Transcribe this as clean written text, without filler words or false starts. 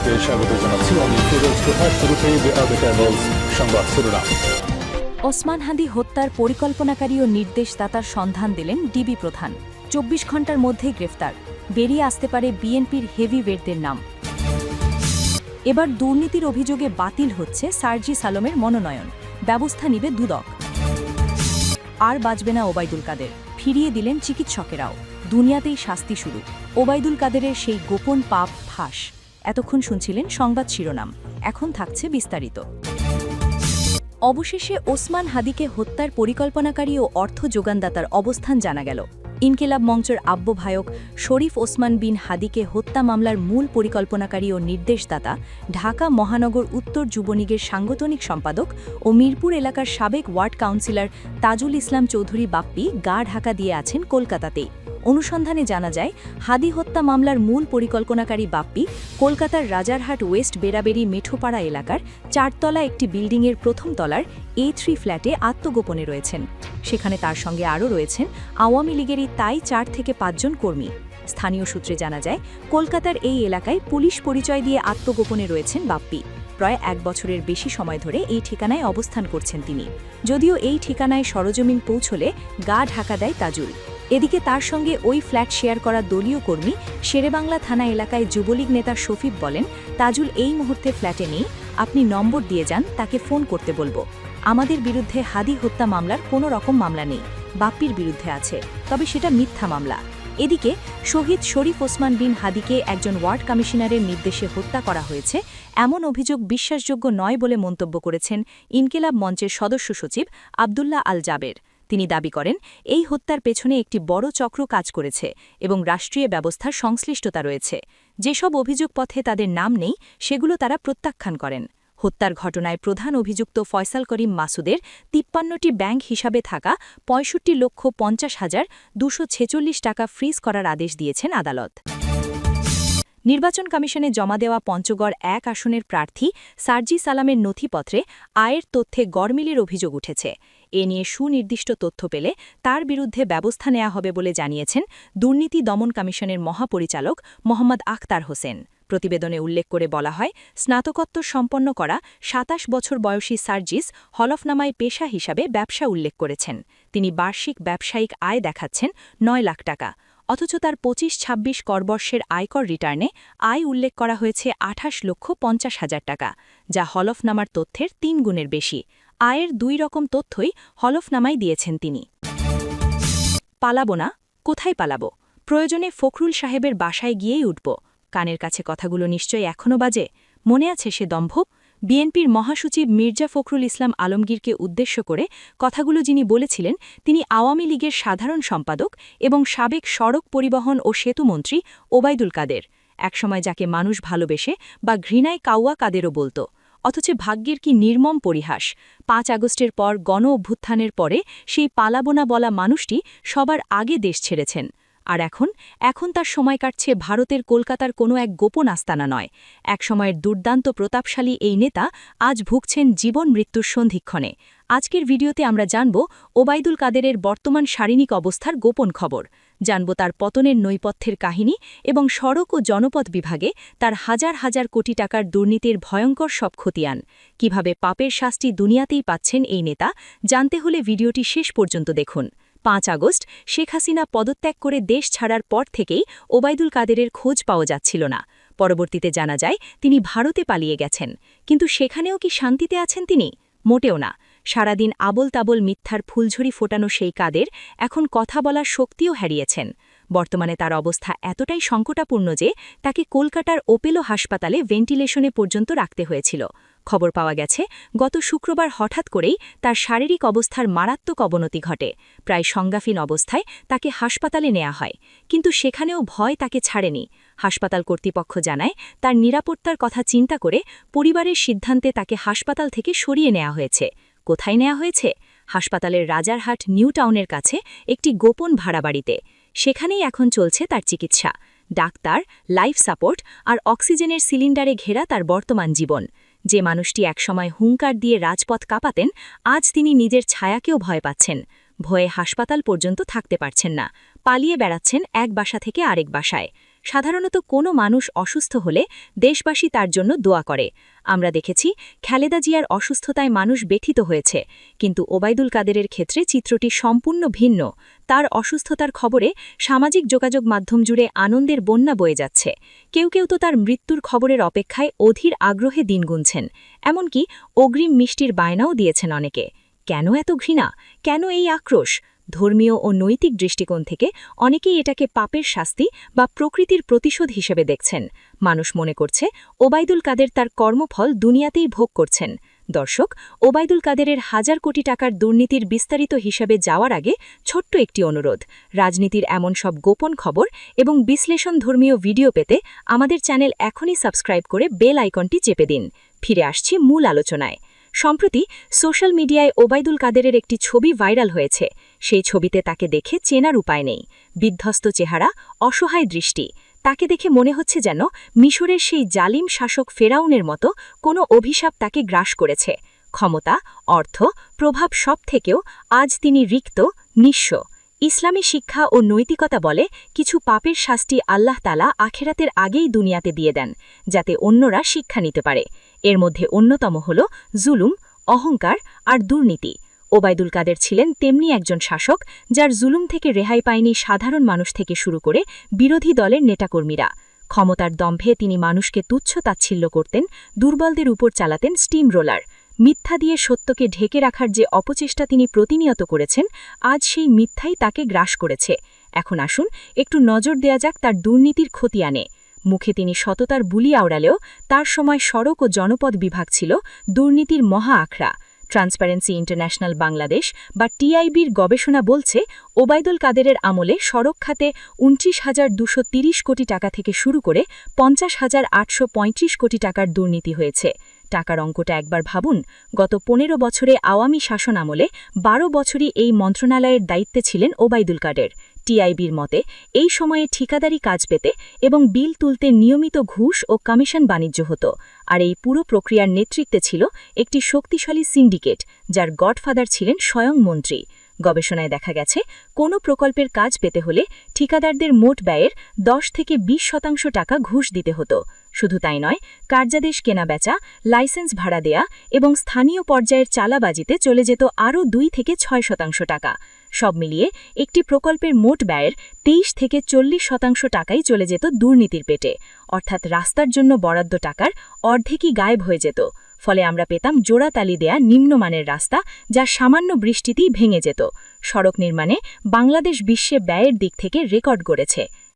আপনাদেরকে স্বাগত জানাচ্ছি। আমি ফিরোজ প্রধান। শুরুতেই সংবাদ শিরোনাম। ওসমান হাদি হত্যার পরিকল্পনাকারী ও নির্দেশদাতার সন্ধান দিলেন ডিবি প্রধান। ২৪ ঘণ্টার মধ্যেই গ্রেফতার। বেরিয়ে আসতে পারে বিএনপির হেভিওয়েটদের নাম। এবার দুর্নীতির অভিযোগে বাতিল হচ্ছে সার্জিস আলমের মনোনয়ন। ব্যবস্থা নিবে দুদক। আর বাঁচবে না ওবায়দুল কাদের, ফিরিয়ে দিলেন চিকিৎসকেরাও। দুনিয়াতেই শাস্তি শুরু। ওবায়দুল কাদেরের সেই গোপন পাপ ফাঁস। এতক্ষণ শুনছিলেন সংবাদ শিরোনাম, এখন থাকছে বিস্তারিত। অবশেষে ওসমান হাদিকে হত্যার পরিকল্পনাকারী ও অর্থ যোগানদাতার অবস্থান জানা গেল। ইনকিলাব মঞ্চের আহ্বায়ক শরীফ ওসমান বিন হাদিকে হত্যা মামলার মূল পরিকল্পনাকারী ও নির্দেশদাতা ঢাকা মহানগর উত্তর যুবলীগের সাংগঠনিক সম্পাদক ও মিরপুর এলাকার সাবেক ওয়ার্ড কাউন্সিলর তাজুল ইসলাম চৌধুরী বাপ্পি গা ঢাকা দিয়ে আছেন কলকাতাতেই। অনুসন্ধানে জানা যায়, হাদি হত্যা মামলার মূল পরিকল্পনাকারী বাপ্পি কলকাতার রাজারহাট ওয়েস্ট বেরাবেরি মেঠোপাড়া এলাকার ৪তলা একটি বিল্ডিংয়ের প্রথম তলার A3 ফ্ল্যাটে আত্মগোপনে রয়েছেন। সেখানে তার সঙ্গে আরও রয়েছেন আওয়ামী লীগেরই তাই ৪ থেকে ৫ জন কর্মী। স্থানীয় সূত্রে জানা যায়, কলকাতার এই এলাকায় পুলিশ পরিচয় দিয়ে আত্মগোপনে রয়েছেন বাপ্পি। প্রায় ১ বছরের বেশি সময় ধরে এই ঠিকানায় অবস্থান করছেন তিনি। যদিও এই ঠিকানায় সরজমিন পৌঁছলে গা ঢাকা দেয় তাজুল। এদিকে তার সঙ্গে ওই ফ্ল্যাট শেয়ার করা দলীয় কর্মী শেরেবাংলা থানা এলাকায় যুবলীগ নেতা শফিক বলেন, তাজুল এই মুহূর্তে ফ্ল্যাটে নেই, আপনি নম্বর দিয়ে যান, তাকে ফোন করতে বলবো। আমাদের বিরুদ্ধে হাদি হত্যা মামলার কোনো রকম মামলা নেই, বাপ্পির বিরুদ্ধে আছে, তবে সেটা মিথ্যা মামলা। এদিকে শহীদ শরীফ ওসমান বিন হাদিকে একজন ওয়ার্ড কমিশনারের নির্দেশে হত্যা করা হয়েছে এমন অভিযোগ বিশ্বাসযোগ্য নয় বলে মন্তব্য করেছেন ইনকিলাব মঞ্চের সদস্য সচিব আবদুল্লাহ আল জাবের। তিনি দাবি করেন, এই হত্যার পেছনে একটি বড় চক্র কাজ করেছে এবং রাষ্ট্রীয় ব্যবস্থার সংশ্লিষ্টতা রয়েছে। যেসব অভিযোগপত্রে তাদের নাম নেই সেগুলো তারা প্রত্যাখ্যান করেন। হত্যার ঘটনায় প্রধান অভিযুক্ত ফয়সাল করিম মাসুদের ৫৩টি ব্যাংক হিসাবে থাকা ৬৫,৫০,২৪৬ টাকা ফ্রিজ করার আদেশ দিয়েছেন আদালত। নির্বাচন কমিশনে জমা দেওয়া পঞ্চগড় ১ আসনের প্রার্থী সার্জিস আলমের নথিপত্রে আয়ের তথ্যে গড়মিলের অভিযোগ উঠেছে। এ নিয়ে সুনির্দিষ্ট তথ্য পেলে তার বিরুদ্ধে ব্যবস্থা নেওয়া হবে বলে জানিয়েছেন দুর্নীতি দমন কমিশনের মহাপরিচালক মোহাম্মদ আখতার হোসেন। প্রতিবেদনে উল্লেখ করে বলা হয়, স্নাতকোত্তর সম্পন্ন করা ২৭ বছর বয়সী সার্জিস হলফনামায় পেশা হিসাবে ব্যবসা উল্লেখ করেছেন। তিনি বার্ষিক ব্যবসায়িক আয় দেখাচ্ছেন ৯ লাখ টাকা, অথচ তার ২৫-২৬ করবর্ষের আয়কর রিটার্নে আয় উল্লেখ করা হয়েছে ২৮,৫০,০০০ টাকা, যা হলফনামার তথ্যের ৩ গুণের বেশি। আয়ের ২ রকম তথ্যই হলফনামায় দিয়েছেন তিনি। পালাবো না, কোথায় পালাবো? প্রয়োজনে ফখরুল সাহেবের বাসায় গিয়েই উঠব। কানের কাছে কথাগুলো নিশ্চয়ই এখনও বাজে। মনে আছে সে দম্ভ? বিএনপির মহাসচিব মির্জা ফখরুল ইসলাম আলমগীরকে উদ্দেশ্য করে কথাগুলো যিনি বলেছিলেন, তিনি আওয়ামী লীগের সাধারণ সম্পাদক এবং সাবেক সড়ক পরিবহন ও সেতুমন্ত্রী ওবায়দুল কাদের। একসময় যাকে মানুষ ভালোবেসে বা ঘৃণায় কাউয়া কাদেরও বলত। অথচ ভাগ্যের কি নির্মম পরিহাস! ৫ আগস্টের পর গণ অভ্যুত্থানের পরে সেই পালাবোনা বলা মানুষটি সবার আগে দেশ ছেড়েছেন। আর এখন তার সময় কাটছে ভারতের কলকাতার কোনো এক গোপন আস্তানা নয়। একসময়ের দুর্দান্ত প্রতাপশালী এই নেতা আজ ভুগছেন জীবন মৃত্যুর সন্ধিক্ষণে। আজকের ভিডিওতে আমরা জানব ওবায়দুল কাদেরের বর্তমান শারীরিক অবস্থার গোপন খবর, জানব তার পতনের নৈপথ্যের কাহিনী এবং সড়ক ও জনপথ বিভাগে তার হাজার হাজার কোটি টাকার দুর্নীতির ভয়ঙ্কর সব খতিয়ান। কিভাবে পাপের শাস্তি দুনিয়াতেই পাচ্ছেন এই নেতা, জানতে হলে ভিডিওটি শেষ পর্যন্ত দেখুন। ৫ আগস্ট শেখ হাসিনা পদত্যাগ করে দেশ ছাড়ার পর থেকেই ওবায়দুল কাদেরের খোঁজ পাওয়া যাচ্ছিল না। পরবর্তীতে জানা যায় তিনি ভারতে পালিয়ে গেছেন। কিন্তু সেখানেও কি শান্তিতে আছেন তিনি? মোটেও না। সারাদিন আবল তাবল মিথ্যার ফুলঝুরি ফোটানো সেই কাদের এখন কথা বলার শক্তিও হারিয়েছেন। বর্তমানে তার অবস্থা এতটাই সংকটাপূর্ণ যে তাকে কলকাতার ওপেলো হাসপাতালে ভেন্টিলেশনে পর্যন্ত রাখতে হয়েছিল। খবর পাওয়া গেছে, গত শুক্রবার হঠাৎ করেই তার শারীরিক অবস্থার মারাত্মক অবনতি ঘটে। প্রায় সংজ্ঞাহীন অবস্থায় তাকে হাসপাতালে নেওয়া হয়, কিন্তু সেখানেও ভয় তাকে ছাড়েনি। হাসপাতাল কর্তৃপক্ষ জানায়, তার নিরাপত্তার কথা চিন্তা করে পরিবারের সিদ্ধান্তে তাকে হাসপাতাল থেকে সরিয়ে নেওয়া হয়েছে। কোথায় নেওয়া হয়েছে? হাসপাতালের রাজারহাট নিউ টাউনের কাছে একটি গোপন ভাড়া বাড়িতে। সেখানেই এখন চলছে তার চিকিৎসা। ডাক্তার, লাইফ সাপোর্ট আর অক্সিজেনের সিলিন্ডারে ঘেরা তার বর্তমান জীবন। যে মানুষটি একসময় হুঙ্কার দিয়ে রাজপথ কাঁপাতেন, আজ তিনি নিজের ছায়াকেও ভয় পাচ্ছেন। ভয়ে হাসপাতাল পর্যন্ত থাকতে পারছেন না, পালিয়ে বেড়াচ্ছেন এক বাসা থেকে আরেক বাসায়। সাধারণত কোনো মানুষ অসুস্থ হলে দেশবাসী তার জন্য দোয়া করে। আমরা দেখেছি খালেদা জিয়ার অসুস্থতায় মানুষ ব্যথিত হয়েছে, কিন্তু ওবায়দুল কাদেরের ক্ষেত্রে চিত্রটি সম্পূর্ণ ভিন্ন। তার অসুস্থতার খবরে সামাজিক যোগাযোগ মাধ্যম জুড়ে আনন্দের বন্যা বয়ে যাচ্ছে। কেউ কেউ তো তার মৃত্যুর খবরের অপেক্ষায় অধীর আগ্রহে দিন গুনছেন, এমনকি অগ্রিম মিষ্টির বায়নাও দিয়েছেন অনেকে। কেন এত ঘৃণা, কেন এই আক্রোশ? ধর্মীয় ও নৈতিক দৃষ্টিকোণ থেকে অনেকেই এটাকে পাপের শাস্তি বা প্রকৃতির প্রতিশোধ হিসেবে দেখছেন। মানুষ মনে করছে ওবায়দুল কাদের তার কর্মফল দুনিয়াতেই ভোগ করছেন। দর্শক, ওবায়দুল কাদেরের হাজার কোটি টাকার দুর্নীতির বিস্তারিত হিসাবে যাওয়ার আগে ছোট্ট একটি অনুরোধ। রাজনীতির এমন সব গোপন খবর এবং বিশ্লেষণ ধর্মীয় ভিডিও পেতে আমাদের চ্যানেল এখনই সাবস্ক্রাইব করে বেল আইকনটি চেপে দিন। ফিরে আসছি মূল আলোচনায়। সম্প্রতি সোশ্যাল মিডিয়ায় ওবায়দুল কাদেরের একটি ছবি ভাইরাল হয়েছে। সেই ছবিতে তাকে দেখে চেনার উপায় নেই। বিধ্বস্ত চেহারা, অসহায় দৃষ্টি। তাকে দেখে মনে হচ্ছে যেন মিশরের সেই জালিম শাসক ফেরাউনের মতো কোনো অভিশাপ তাকে গ্রাস করেছে। ক্ষমতা, অর্থ, প্রভাব সব থেকেও আজ তিনি রিক্ত, নিঃস্ব। ইসলামী শিক্ষা ও নৈতিকতা বলে কিছু পাপের শাস্তি আল্লাহ তাআলা আখেরাতের আগেই দুনিয়াতে দিয়ে দেন, যাতে অন্যরা শিক্ষা নিতে পারে। এর মধ্যে অন্যতম হল জুলুম, অহংকার আর দুর্নীতি। ওবায়দুল কাদের ছিলেন তেমনি একজন শাসক, যার জুলুম থেকে রেহাই পায়নি সাধারণ মানুষ থেকে শুরু করে বিরোধী দলের নেতাকর্মীরা। ক্ষমতার দম্ভে তিনি মানুষকে তুচ্ছ তাচ্ছিল্য করতেন, দুর্বলদের উপর চালাতেন স্টিম রোলার। মিথ্যা দিয়ে সত্যকে ঢেকে রাখার যে অপচেষ্টা তিনি প্রতিনিয়ত করেছেন, আজ সেই মিথ্যাই তাকে গ্রাস করেছে। এখন আসুন একটু নজর দেয়া যাক তার দুর্নীতির খতিয়ানে। মুখে তিনি সততার বুলি আওড়ালেও তার সময় সড়ক ও জনপদ বিভাগ ছিল দুর্নীতির মহা আখড়া। ট্রান্সপারেন্সি ইন্টারন্যাশনাল বাংলাদেশ বা টিআইবির গবেষণা বলছে, ওবায়দুল কাদেরের আমলে সড়ক খাতে ২৯,২৩০ কোটি টাকা থেকে শুরু করে ৫০,৮৩৫ কোটি টাকার দুর্নীতি হয়েছে। টাকার অঙ্কটা একবার ভাবুন। গত ১৫ বছরে আওয়ামী শাসন আমলে ১২ বছরই এই মন্ত্রণালয়ের দায়িত্বে ছিলেন ওবায়দুল কাদের। টিআইবির মতে এই সময়ে ঠিকাদারি কাজ পেতে এবং বিল তুলতে নিয়মিত ঘুষ ও কমিশন বাণিজ্য হতো। আর এই পুরো প্রক্রিয়ার নেতৃত্বে ছিল একটি শক্তিশালী সিন্ডিকেট, যার গডফাদার ছিলেন স্বয়ং মন্ত্রী। গবেষণায় দেখা গেছে, কোনো প্রকল্পের কাজ পেতে হলে ঠিকাদারদের মোট ব্যয়ের ১০ থেকে ২০% টাকা ঘুষ দিতে হতো। শুধু তাই নয়, কার্যাদেশ কেনাবেচা, লাইসেন্স ভাড়া দেয়া এবং স্থানীয় পর্যায়ের চালাবাজিতে চলে যেত আরও ২ থেকে ৬% টাকা। সব মিলিয়ে একটি প্রকল্পের মোট ব্যয়ের ২৩ থেকে ৪০% টাকাই চলে যেত দুর্নীতির পেটে। অর্থাৎ রাস্তার জন্য বরাদ্দ টাকার অর্ধেকই গায়েব হয়ে যেত। ফলে আমরা পেতাম জোড়াতালি দেয়া নিম্নমানের রাস্তা, যা সামান্য বৃষ্টিতেই ভেঙে যেত। সড়ক নির্মাণে বাংলাদেশ বিশ্বে ব্যয়ের দিক থেকে রেকর্ড গড়েছে।